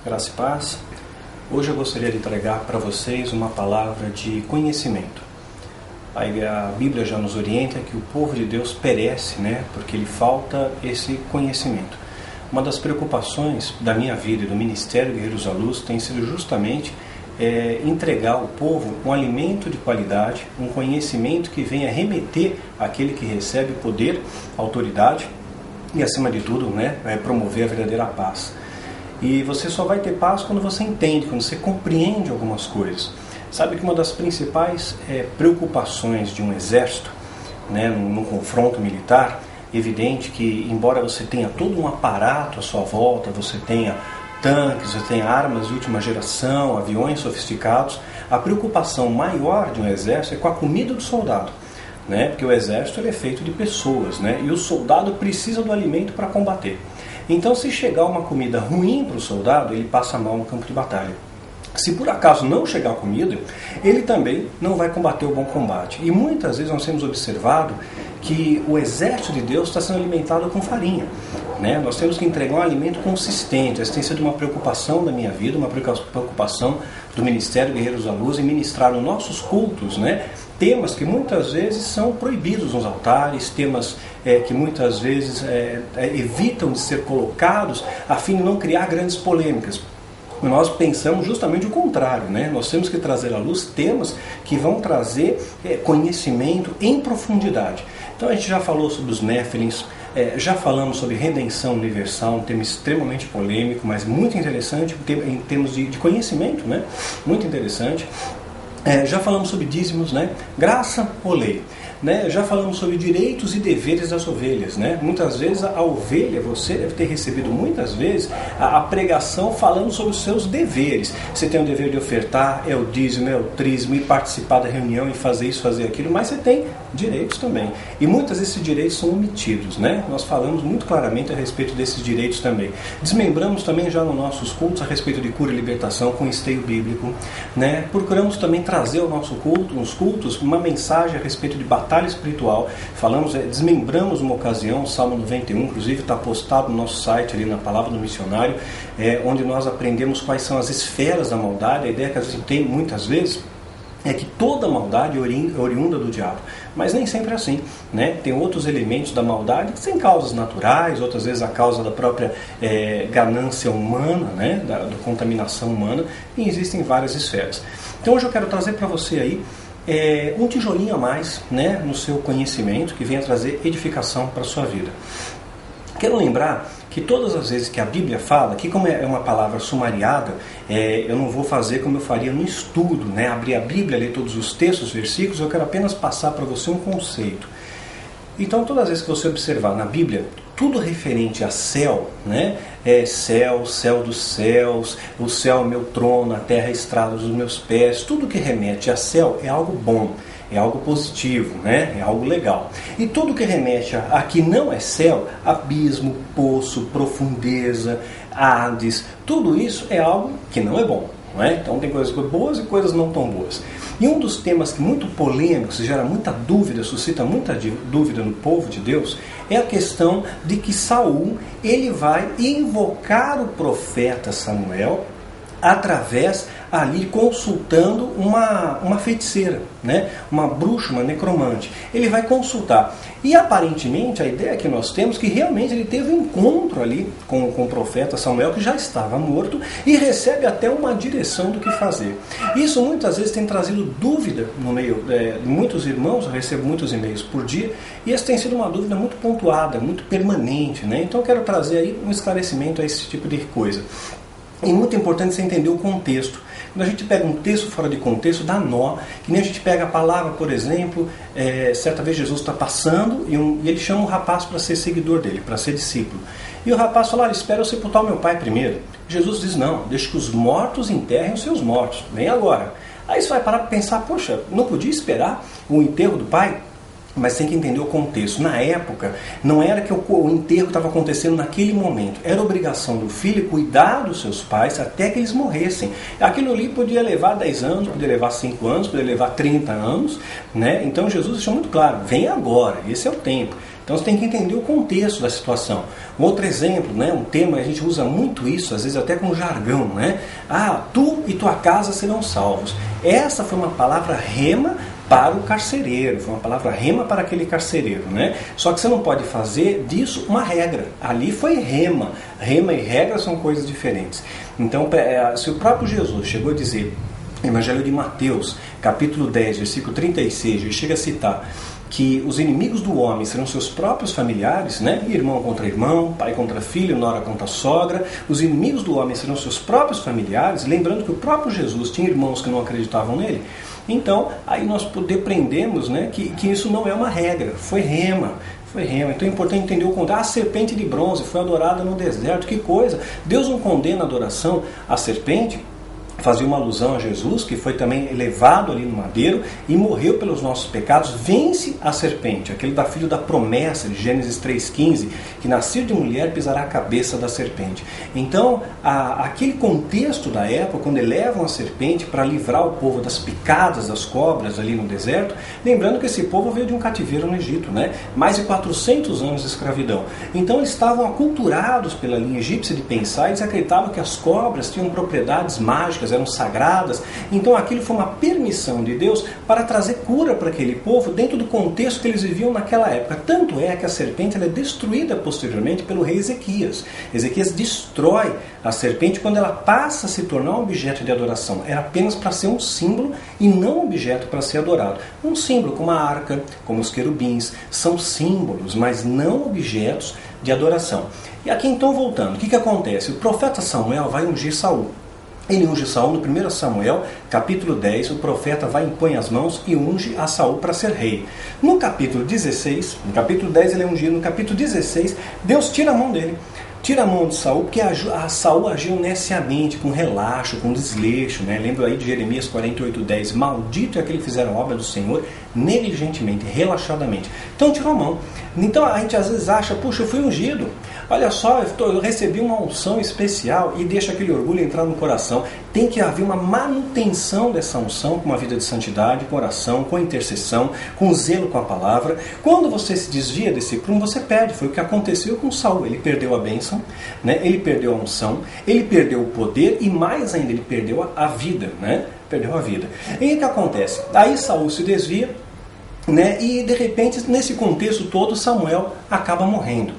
Graça e paz. Hoje eu gostaria de entregar para vocês uma palavra de conhecimento. A Bíblia já nos orienta que o povo de Deus perece, porque lhe falta esse conhecimento. Uma das preocupações da minha vida e do Ministério Guerreiros da Luz tem sido justamente entregar ao povo um alimento de qualidade, um conhecimento que venha remeter àquele que recebe poder, autoridade e, acima de tudo, promover a verdadeira paz. E você só vai ter paz quando você entende, quando você compreende algumas coisas. Sabe que uma das principais preocupações de um exército, num confronto militar, evidente que, embora você tenha todo um aparato à sua volta, você tenha tanques, você tenha armas de última geração, aviões sofisticados, a preocupação maior de um exército é com a comida do soldado. Porque o exército é feito de pessoas, e o soldado precisa do alimento para combater. Então, se chegar uma comida ruim para o soldado, ele passa mal no campo de batalha. Se por acaso não chegar comida, ele também não vai combater o bom combate. E muitas vezes nós temos observado que o exército de Deus está sendo alimentado com farinha. Nós temos que entregar um alimento consistente. Essa tem sido uma preocupação da minha vida, uma preocupação do Ministério Guerreiros da Luz em ministrar nos nossos cultos, temas que muitas vezes são proibidos nos altares, temas que muitas vezes evitam de ser colocados a fim de não criar grandes polêmicas. Nós pensamos justamente o contrário, Nós temos que trazer à luz temas que vão trazer conhecimento em profundidade. Então a gente já falou sobre os Néfilins, já falamos sobre redenção universal, um tema extremamente polêmico, mas muito interessante em termos de conhecimento, muito interessante. Já falamos sobre dízimos, graça ou lei. Já falamos sobre direitos e deveres das ovelhas. Muitas vezes a ovelha, você deve ter recebido muitas vezes a pregação falando sobre os seus deveres. Você tem o dever de ofertar, é o dízimo, é o trízimo, e participar da reunião e fazer isso, fazer aquilo, mas você tem direitos também. E muitas vezes esses direitos são omitidos. Nós falamos muito claramente a respeito desses direitos também. Desmembramos também já nos nossos cultos a respeito de cura e libertação com esteio bíblico. Procuramos também trazer ao nosso culto, nos cultos, uma mensagem a respeito de batalha espiritual. Desmembramos uma ocasião, o Salmo 91, inclusive está postado no nosso site ali na Palavra do Missionário, onde nós aprendemos quais são as esferas da maldade. A ideia que a gente tem muitas vezes é que toda maldade é oriunda do diabo, mas nem sempre é assim, Tem outros elementos da maldade que são causas naturais, outras vezes a causa da própria ganância humana, da contaminação humana, e existem várias esferas. Então hoje eu quero trazer para você aí um tijolinho a mais, no seu conhecimento, que venha trazer edificação para a sua vida. Quero lembrar que todas as vezes que a Bíblia fala, que como é uma palavra sumariada, eu não vou fazer como eu faria no estudo, abrir a Bíblia, ler todos os textos, versículos, eu quero apenas passar para você um conceito. Então, todas as vezes que você observar na Bíblia, tudo referente a céu, céu dos céus, o céu é meu trono, a terra é a estrada dos meus pés, tudo que remete a céu é algo bom, é algo positivo, é algo legal. E tudo que remete a que não é céu, abismo, poço, profundeza, Hades, tudo isso é algo que não é bom. Então tem coisas boas e coisas não tão boas. E um dos temas muito polêmicos, gera muita dúvida, suscita muita dúvida no povo de Deus, é a questão de que Saul ele vai invocar o profeta Samuel através ali consultando uma feiticeira, uma bruxa, uma necromante. Ele vai consultar. E aparentemente a ideia que nós temos é que realmente ele teve um encontro ali com o profeta Samuel, que já estava morto, e recebe até uma direção do que fazer. Isso muitas vezes tem trazido dúvida no meio de muitos irmãos. Eu recebo muitos e-mails por dia, e essa tem sido uma dúvida muito pontuada, muito permanente. Então eu quero trazer aí um esclarecimento a esse tipo de coisa. E muito importante você entender o contexto. Quando a gente pega um texto fora de contexto, dá nó. Que nem a gente pega a palavra, por exemplo, certa vez Jesus está passando e ele chama um rapaz para ser seguidor dele, para ser discípulo. E o rapaz fala: espera eu sepultar o meu pai primeiro. Jesus diz: não, deixa que os mortos enterrem os seus mortos, vem agora. Aí você vai parar para pensar: poxa, não podia esperar o enterro do pai? Mas tem que entender o contexto. Na época, não era que o enterro estava acontecendo naquele momento. Era obrigação do filho cuidar dos seus pais até que eles morressem. Aquilo ali podia levar 10 anos, podia levar 5 anos, podia levar 30 anos. Então Jesus deixou muito claro: vem agora, esse é o tempo. Então você tem que entender o contexto da situação. Um outro exemplo, né, um tema, a gente usa muito isso, às vezes até com jargão, né? Ah, tu e tua casa serão salvos. Essa foi uma palavra rema para o carcereiro, foi uma palavra rema para aquele carcereiro, né? Só que você não pode fazer disso uma regra. Ali foi rema. Rema e regra são coisas diferentes. Então, se o próprio Jesus chegou a dizer, Evangelho de Mateus, capítulo 10, versículo 36, ele chega a citar que os inimigos do homem serão seus próprios familiares, né? Irmão contra irmão, pai contra filho, nora contra sogra. Os inimigos do homem serão seus próprios familiares, lembrando que o próprio Jesus tinha irmãos que não acreditavam nele. Então, aí nós depreendemos, né, que isso não é uma regra, foi rema. Foi rema. Então é importante entender o contexto. A serpente de bronze foi adorada no deserto, que coisa! Deus não condena a adoração à serpente. Fazia uma alusão a Jesus, que foi também elevado ali no madeiro e morreu pelos nossos pecados. Vence a serpente, aquele da filho da promessa de Gênesis 3,15, que nasceu de mulher pisará a cabeça da serpente. Então, aquele contexto da época, quando elevam a serpente para livrar o povo das picadas das cobras ali no deserto, lembrando que esse povo veio de um cativeiro no Egito, né? Mais de 400 anos de escravidão. Então eles estavam aculturados pela linha egípcia de pensar, eles acreditavam que as cobras tinham propriedades mágicas, eram sagradas. Então aquilo foi uma permissão de Deus para trazer cura para aquele povo dentro do contexto que eles viviam naquela época. Tanto é que a serpente ela é destruída posteriormente pelo rei Ezequias. Ezequias destrói a serpente quando ela passa a se tornar um objeto de adoração. Era apenas para ser um símbolo e não um objeto para ser adorado. Um símbolo como a arca, como os querubins, são símbolos, mas não objetos de adoração. E aqui então voltando, o que acontece? O profeta Samuel vai ungir Saul. Ele unge Saul no 1 Samuel, capítulo 10, o profeta vai impõe as mãos e unge a Saul para ser rei. No capítulo 16, no capítulo 10 ele é ungido, no capítulo 16, Deus tira a mão dele. Tira a mão de Saul, porque a Saul agiu neciamente, com relaxo, com desleixo, né? Lembra aí de Jeremias 48:10, maldito é aquele que fizeram a obra do Senhor negligentemente, relaxadamente. Então tirou a mão. Então a gente às vezes acha, puxa, eu fui ungido. Olha só, eu recebi uma unção especial e deixa aquele orgulho entrar no coração. Tem que haver uma manutenção dessa unção com uma vida de santidade, com oração, com intercessão, com zelo com a palavra. Quando você se desvia desse prumo, você perde. Foi o que aconteceu com Saul. Ele perdeu a bênção, né? Ele perdeu a unção, ele perdeu o poder e mais ainda, ele perdeu a vida, né? Perdeu a vida. E o que acontece? Aí Saul se desvia, né? E de repente, nesse contexto todo, Samuel acaba morrendo.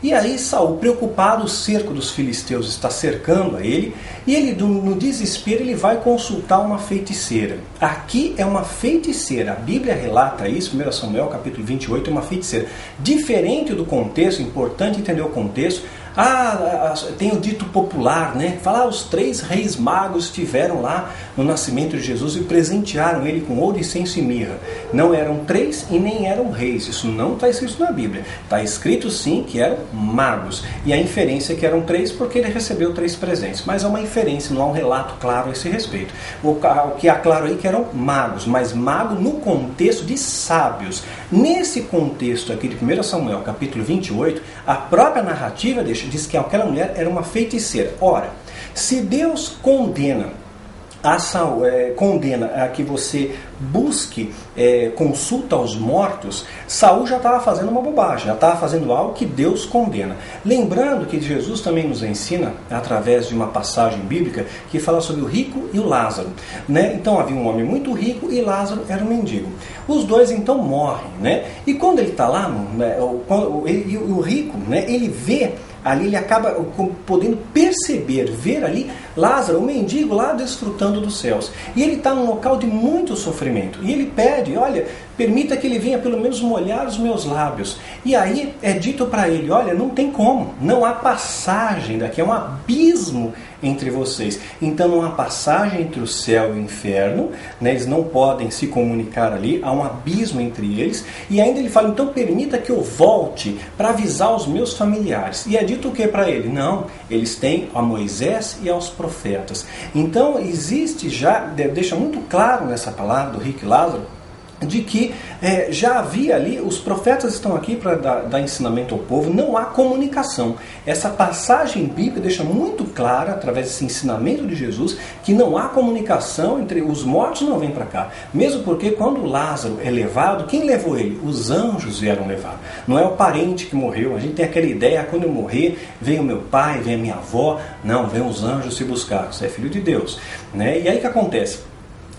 E aí Saul, preocupado, o cerco dos filisteus está cercando a ele, e ele, no desespero, ele vai consultar uma feiticeira. Aqui é uma feiticeira, a Bíblia relata isso, 1 Samuel capítulo 28, é uma feiticeira. Diferente do contexto, importante entender o contexto, tem o dito popular, né? Fala, os 3 reis magos estiveram lá no nascimento de Jesus e presentearam ele com ouro, incenso e mirra. Não eram 3 e nem eram reis. Isso não está escrito na Bíblia. Está escrito sim que eram magos. E a inferência é que eram 3 porque ele recebeu 3 presentes. Mas é uma inferência, não há um relato claro a esse respeito. O que há claro aí é que eram magos, mas mago no contexto de sábios. Nesse contexto aqui de 1 Samuel capítulo 28, a própria narrativa diz que aquela mulher era uma feiticeira. Ora, se Deus condena a que você busque consulta aos mortos, Saul já estava fazendo uma bobagem, já estava fazendo algo que Deus condena. Lembrando que Jesus também nos ensina, através de uma passagem bíblica, que fala sobre o rico e o Lázaro, né? Então havia um homem muito rico e Lázaro era um mendigo. Os dois então morrem, né? E quando ele está lá, o rico, né, ele vê ali, ele acaba podendo perceber, ver ali Lázaro, o mendigo lá desfrutando dos céus. E ele está num local de muito sofrimento. E ele pede, olha, permita que ele venha pelo menos molhar os meus lábios. E aí é dito para ele, olha, não tem como, não há passagem daqui, é um abismo entre vocês. Então não há passagem entre o céu e o inferno, né? Eles não podem se comunicar ali, há um abismo entre eles. E ainda ele fala, então permita que eu volte para avisar os meus familiares. E é dito o que para ele? Não, eles têm a Moisés e aos profetas. Então existe já, deixa muito claro nessa palavra do rico e Lázaro, de que já havia ali, os profetas estão aqui para dar ensinamento ao povo, não há comunicação. Essa passagem bíblica deixa muito clara, através desse ensinamento de Jesus, que não há comunicação entre os mortos, não vêm para cá. Mesmo porque quando Lázaro é levado, quem levou ele? Os anjos vieram levar. Não é o parente que morreu. A gente tem aquela ideia, quando eu morrer, vem o meu pai, vem a minha avó. Não, vem os anjos se buscar. Você é filho de Deus, né? E aí o que acontece?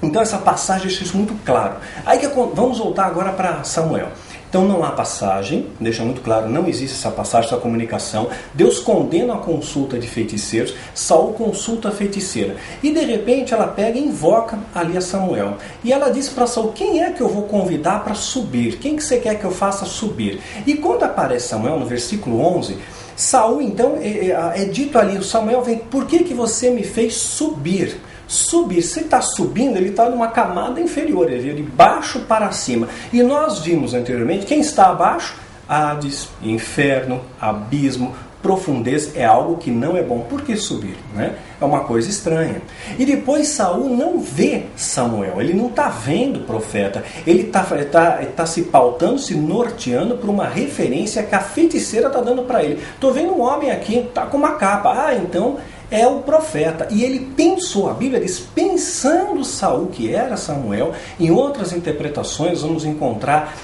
Então essa passagem deixa isso muito claro. Aí vamos voltar agora para Samuel. Então não há passagem, deixa muito claro, não existe essa passagem, essa comunicação. Deus condena a consulta de feiticeiros, Saul consulta a feiticeira. E de repente ela pega e invoca ali a Samuel. E ela diz para Saul, quem é que eu vou convidar para subir? Quem que você quer que eu faça subir? E quando aparece Samuel, no versículo 11... Saul então, é dito ali, o Samuel vem, por que você me fez subir? Subir, se está subindo, ele está numa camada inferior, ele veio de baixo para cima. E nós vimos anteriormente, quem está abaixo? Hades, inferno, abismo, profundeza, é algo que não é bom. Por que subir? Né? É uma coisa estranha. E depois Saul não vê Samuel, ele não está vendo o profeta, ele está se pautando, se norteando por uma referência que a feiticeira está dando para ele. Estou vendo um homem aqui, está com uma capa, então é o profeta. E ele pensou, a Bíblia diz, pensando Saul que era Samuel. Em outras interpretações vamos encontrar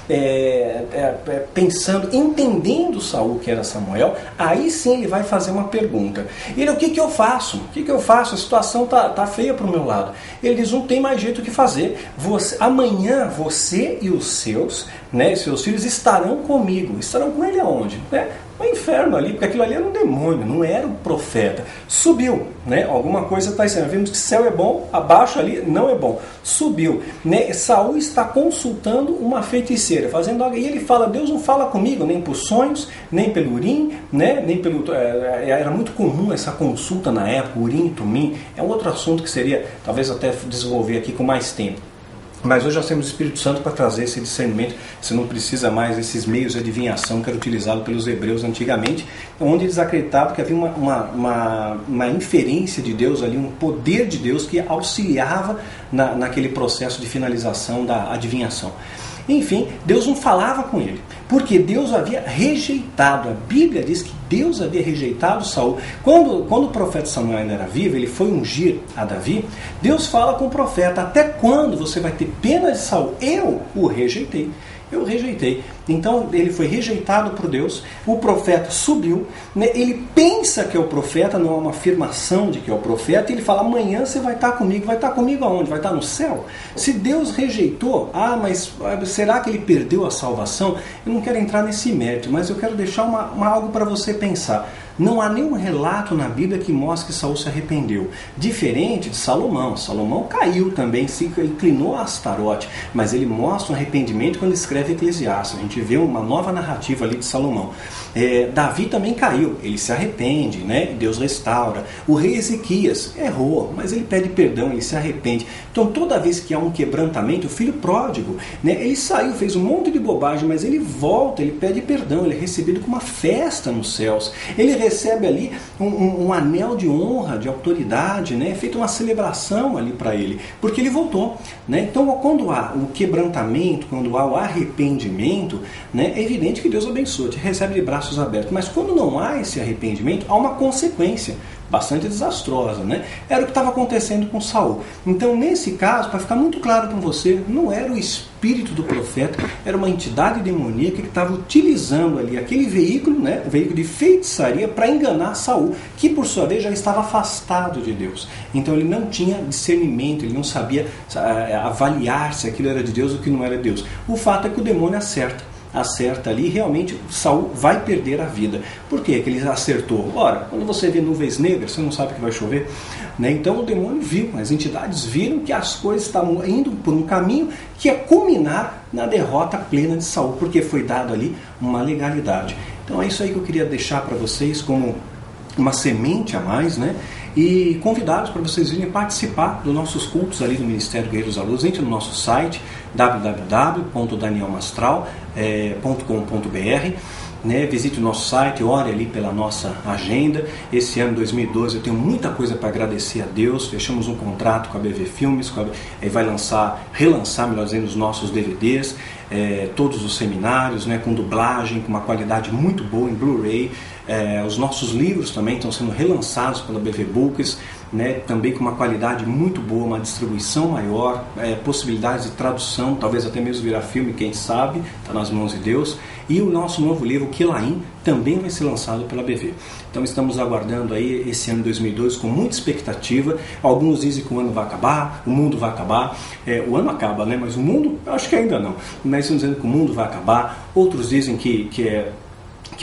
pensando, entendendo Saul que era Samuel. Aí sim ele vai fazer uma pergunta. Ele, o que eu faço? O que eu faço? A situação tá feia para o meu lado. Ele diz, não tem mais jeito o que fazer. Amanhã você e os seus filhos estarão comigo. Estarão com ele aonde? O inferno ali, porque aquilo ali era um demônio, não era um profeta. Subiu, alguma coisa está ensinando. Vimos que céu é bom, abaixo ali não é bom. Subiu, Saul está consultando uma feiticeira, fazendo algo, e ele fala, Deus não fala comigo, nem por sonhos, nem pelo Urim, nem pelo... Era muito comum essa consulta na época, Urim e Tumim, é um outro assunto que seria, talvez até desenvolver aqui com mais tempo. Mas hoje nós temos o Espírito Santo para trazer esse discernimento. Você não precisa mais desses meios de adivinhação que eram utilizados pelos hebreus antigamente, onde eles acreditavam que havia uma inferência de Deus ali, um poder de Deus que auxiliava naquele processo de finalização da adivinhação. Enfim, Deus não falava com ele, porque Deus havia rejeitado. A Bíblia diz que Deus havia rejeitado Saul. Quando o profeta Samuel ainda era vivo, ele foi ungir a Davi, Deus fala com o profeta, até quando você vai ter pena de Saul? Eu o rejeitei. Eu rejeitei. Então ele foi rejeitado por Deus, o profeta subiu, ele pensa que é o profeta, não é uma afirmação de que é o profeta, e ele fala, amanhã você vai estar comigo aonde? Vai estar no céu? Se Deus rejeitou, mas será que ele perdeu a salvação? Eu não quero entrar nesse mérito, mas eu quero deixar algo para você pensar. Não há nenhum relato na Bíblia que mostre que Saul se arrependeu. Diferente de Salomão. Salomão caiu também, se inclinou a Astarote, mas ele mostra um arrependimento quando escreve Eclesiastes. A gente vê uma nova narrativa ali de Salomão. Davi também caiu, ele se arrepende, Deus restaura. O rei Ezequias errou, mas ele pede perdão, ele se arrepende. Então toda vez que há um quebrantamento, o filho pródigo, ele saiu, fez um monte de bobagem, mas ele volta, ele pede perdão, ele é recebido com uma festa nos céus. Ele recebe ali um anel de honra, de autoridade, é feita uma celebração ali para ele, porque ele voltou. Então quando há o quebrantamento, quando há o arrependimento, é evidente que Deus abençoa, te recebe de braços abertos. Mas quando não há esse arrependimento, há uma consequência bastante desastrosa, Era o que estava acontecendo com Saul. Então, nesse caso, para ficar muito claro para você, não era o espírito do profeta, era uma entidade demoníaca que estava utilizando ali aquele veículo, o veículo de feitiçaria, para enganar Saul, que por sua vez já estava afastado de Deus. Então ele não tinha discernimento, ele não sabia avaliar se aquilo era de Deus ou que não era de Deus. O fato é que o demônio acerta ali, realmente Saul vai perder a vida. Por quê que ele acertou? Ora, quando você vê nuvens negras, você não sabe que vai chover, Então o demônio viu, as entidades viram que as coisas estavam indo por um caminho que ia culminar na derrota plena de Saul, porque foi dado ali uma legalidade. Então é isso aí que eu queria deixar para vocês como uma semente a mais, e convidados para vocês virem participar dos nossos cultos ali do Ministério Guerreiros da Luz. Entre no nosso site www.danielmastral.com.br, né? Visite o nosso site, ore ali pela nossa agenda. Esse ano 2012 eu tenho muita coisa para agradecer a Deus. Fechamos um contrato com a BV Filmes, vai relançar, melhor dizendo, os nossos DVDs, todos os seminários, né? Com dublagem, com uma qualidade muito boa em Blu-ray. Os nossos livros também estão sendo relançados pela BV Books, né, também com uma qualidade muito boa, uma distribuição maior, possibilidades de tradução, talvez até mesmo virar filme, quem sabe, está nas mãos de Deus. E o nosso novo livro, Quilaim, também vai ser lançado pela BV. Então estamos aguardando aí esse ano 2012 com muita expectativa. Alguns dizem que o ano vai acabar, o mundo vai acabar. O ano acaba, né? Mas o mundo, acho que ainda não. Mas estão dizendo que o mundo vai acabar. Outros dizem que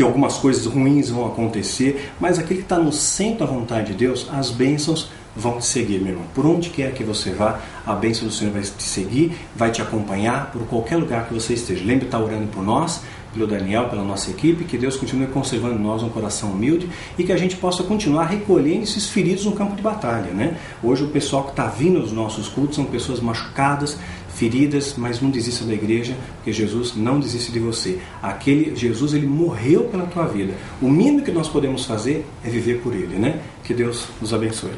algumas coisas ruins vão acontecer, mas aquele que está no centro da vontade de Deus, as bênçãos vão te seguir, meu irmão. Por onde quer que você vá, a bênção do Senhor vai te seguir, vai te acompanhar por qualquer lugar que você esteja. Lembre de estar orando por nós, pelo Daniel, pela nossa equipe, que Deus continue conservando em nós um coração humilde e que a gente possa continuar recolhendo esses feridos no campo de batalha, né? Hoje o pessoal que está vindo aos nossos cultos são pessoas machucadas, feridas, mas não desista da igreja, porque Jesus não desiste de você. Jesus, ele morreu pela tua vida. O mínimo que nós podemos fazer é viver por ele, né? Que Deus nos abençoe.